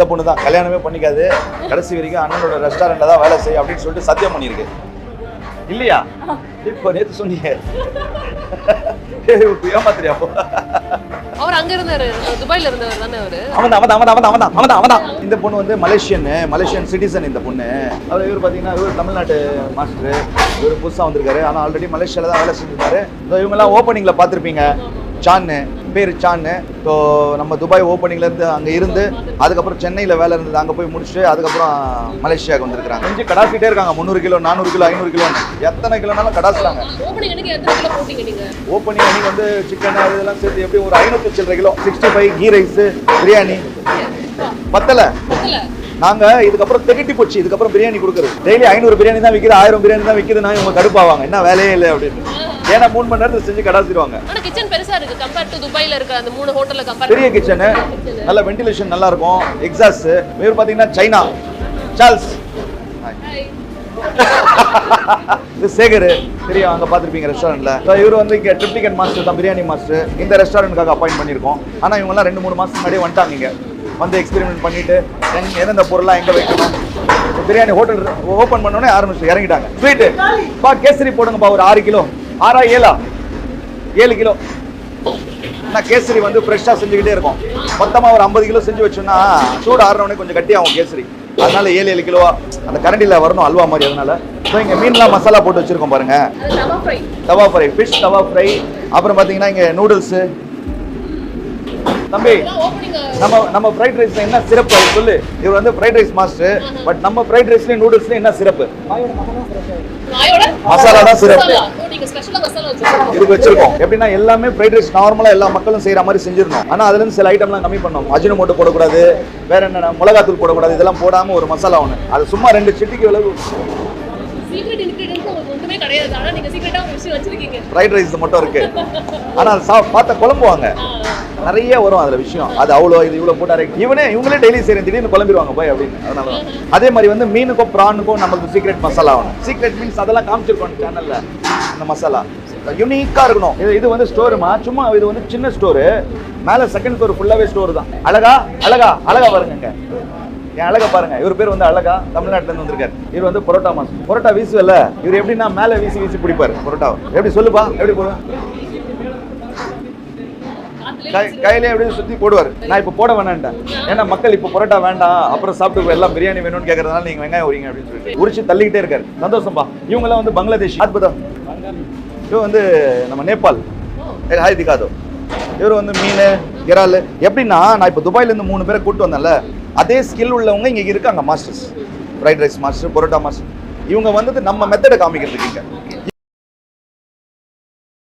இந்த பொண்ணு தான் கல்யாணமே பண்ணிக்காது, கடைசி வரைக்கும் அண்ணனோட ரெஸ்டாரண்ட்ல தான் வேலை செய்யும் அப்படின்னு சொல்லிட்டு சத்தியம் பண்ணியிருக்கு இல்லையா? இப்போ நேற்று சொன்னீங்க ஏமாத்திரியா? அவர் அங்க இருந்தாரு, துபாயில இருந்தவர் தானே அவரு. அவன் இந்த பொண்ணு வந்து மலேசியன் சிட்டிசன். இந்த பொண்ணு அவர் இவர் பார்த்தீங்கன்னா இவர் தமிழ்நாட்டு மாஸ்டர். இவர் புதுசாக வந்திருக்காரு, ஆனால் ஆல்ரெடி மலேசியாவில் தான் வேலை செஞ்சிருக்காரு. இவங்கெல்லாம் ஓப்பனிங்கில் பார்த்துருப்பீங்க. சான்னு பேர் சான்னு. ஸோ நம்ம துபாய் ஓப்பனிங்லேருந்து அங்கே இருந்து அதுக்கப்புறம் சென்னையில் வேலை இருந்தது, அங்கே போய் முடிச்சுட்டு அதுக்கப்புறம் மலேசியாவுக்கு வந்திருக்காங்க. கொஞ்சம் கடாசிட்டே இருக்காங்க. 300 கிலோ 400 கிலோ 500 கிலோ எத்தனை கிலோனாலும் கடாசுறாங்க. ஓப்பனிங் அன்னைக்கு வந்து சிக்கன் இதெல்லாம் சேர்த்து எப்படி ஒரு 500 சில்லற கிலோ. 65 கீ ரைஸ் பிரியாணி பத்தலை. நாங்கள் இதுக்கப்புறம் திகட்டி போச்சு. இதுக்கப்புறம் பிரியாணி கொடுக்குறது டெய்லி 500 பிரியாணி தான் விற்கிது, 1000 பிரியாணி தான் விற்கிதுன்னா இவங்க கடுப்பாவாங்க. என்ன வேலையே இல்லை அப்படின்னு. ஏன்னா 3 மணி நேரத்தில் செஞ்சு கடாசிடுவாங்க. ஆனா கிச்சன் பெருசா இருக்கு கம்பேர் டு துபாயில இருக்க அந்த 3 ஹோட்டல்ல கம்பேர். பெரிய கிச்சன், நல்ல வென்டிலேஷன் நல்லா இருக்கும். எக்ஸாஸ்ட். இவர் பாத்தீங்கன்னா சைனா சார்ல்ஸ். இது சேகர் தெரியும், அங்க பாத்திருப்பீங்க ரெஸ்டாரண்ட்ல. இவர் வந்து இங்க ட்ரிப்ளிகன் மாஸ்டர் தான், பிரியாணி மாஸ்டர். இந்த ரெஸ்டாரண்ட்காக அப்பாயிண்ட் பண்ணியிருக்கோம். ஆனா இவங்க எல்லாம் 2-3 மாசத்துக்கு முன்னாடியே வந்துட்டாங்க. இங்க வந்து எக்ஸ்பெரிமெண்ட் பண்ணிட்டு எந்தெந்த பொருள்லாம் எங்க வைக்கணும், பிரியாணி ஹோட்டல் ஓப்பன் பண்ணோடனே ஆரம்பிச்சு இறங்கிட்டாங்க. ஸ்வீட்டு பா கேசரி போடுங்கப்பா ஒரு 6 கிலோ. 6 7 7 கிலோ. நான் கேசரி வந்து ஃப்ரெஷ்ஷாக செஞ்சுக்கிட்டே இருக்கும். மொத்தமாக ஒரு 50 கிலோ செஞ்சு வச்சோன்னா சூடு ஆறுனோடனே கொஞ்சம் கட்டியாகும் கேசரி. அதனால 7 கிலோவா அந்த கரண்டியில் வரணும் அல்வா மாதிரி. அதனால ஸோ இங்கே மீன்லாம் மசாலா போட்டு வச்சிருக்கோம் பாருங்க. தவா ஃப்ரை, ஃபிஷ் தவா ஃப்ரை. அப்புறம் பார்த்தீங்கன்னா இங்கே நூடுல்ஸு. தம்பி நம்ம ஃப்ரைட் ரைஸ்ல என்ன சிறப்பு சொல்லு. இவர் வந்து ஃப்ரைட் ரைஸ் மாஸ்டர். பட் நம்ம ஃப்ரைட் ரைஸ்லயும் நூடுல்ஸ்லயும் என்ன சிறப்பு? மசாலா தான் சிறப்பு. இதுக்கு வச்சிருக்கோம். எப்படின்னா எல்லாமே ஃப்ரைட் ரைஸ் நார்மலா எல்லா மக்களும் செய்யற மாதிரி செஞ்சிடணும். ஆனா அதுல இருந்து சில ஐட்டம்லாம் கம்மி பண்ணோம். அஜினோமோட்டோ போடக்கூடாது, வேற என்ன மிளகாத்தூள் போடக்கூடாது. இதெல்லாம் போடாம ஒரு மசாலா ஒன்று. அது சும்மா 2 சிட்டிக்கு அளவு. ஃப்ரைட் ரைஸ் மட்டும் இருக்கு. ஆனா பார்த்த குழம்புவாங்க நிறைய வரும் அதுல விஷயம். அது அவ்வளோ இது இவ்வளோ போட்டாரு இவங்களே டெய்லி செய்யறேன் திடீர்னு குழம்பிடுவாங்க போய் அப்படின்னு. அதனால அதே மாதிரி வந்து மீனுக்கும் ப்ரானுக்கும் நமக்கு சீக்ரெட் மசாலா வேணும். சீக்ரெட் மீன்ஸ் அதெல்லாம் காமிச்சிருக்கோம் சேனல்ல. இந்த மசாலா யூனிக்கா இருக்கணும். இது வந்து ஸ்டோருமா, சும்மா இது வந்து சின்ன ஸ்டோரு. மேல செகண்ட் ஃப்ளோர் ஃபுல்லாவே ஸ்டோர் தான். அழகா பாருங்க. என் அழகா பாருங்க. இவர் பேர் வந்து அழகா, தமிழ்நாட்டுல இருந்து வந்திருக்காரு. இவர் வந்து பரோட்டா மாஸ்டர். பரோட்டா வீசுவல்ல, இவர் எப்படின்னா மேல வீசி பிடிப்பாரு பரோட்டாவை. எப்படி சொல்லுப்பா, எப்படி போடுவேன்? கையிலே எப்படி சுத்தி போடுவார். நான் இப்ப போட வேணான்ட்டேன். ஏன்னா மக்கள் இப்ப பரோட்டா வேண்டாம், அப்புறம் சாப்பிட்டு எல்லாம் பிரியாணி வேணும்னு கேட்கறதுனால நீங்க வெங்காயம் வரீங்க அப்படின்னு சொல்லிட்டு உரிச்சு தள்ளிக்கிட்டே இருக்காரு. சந்தோஷம்பா. இவங்க எல்லாம் வந்து பங்களாதேஷ். அற்புதம். இவர் வந்து நம்ம நேபாள். ஹாய் திகாதோ. இவர் வந்து மீன் இறால். எப்படின்னா நான் இப்போ துபாயில இருந்து 3 பேரை கூப்பிட்டு வந்தேன்ல, அதே ஸ்கில் உள்ளவங்க இங்க இருக்காங்க masters. Fried rice master, parotta master. இவங்க வந்து நம்ம மெத்தடை காமிக்கிறதுக்கு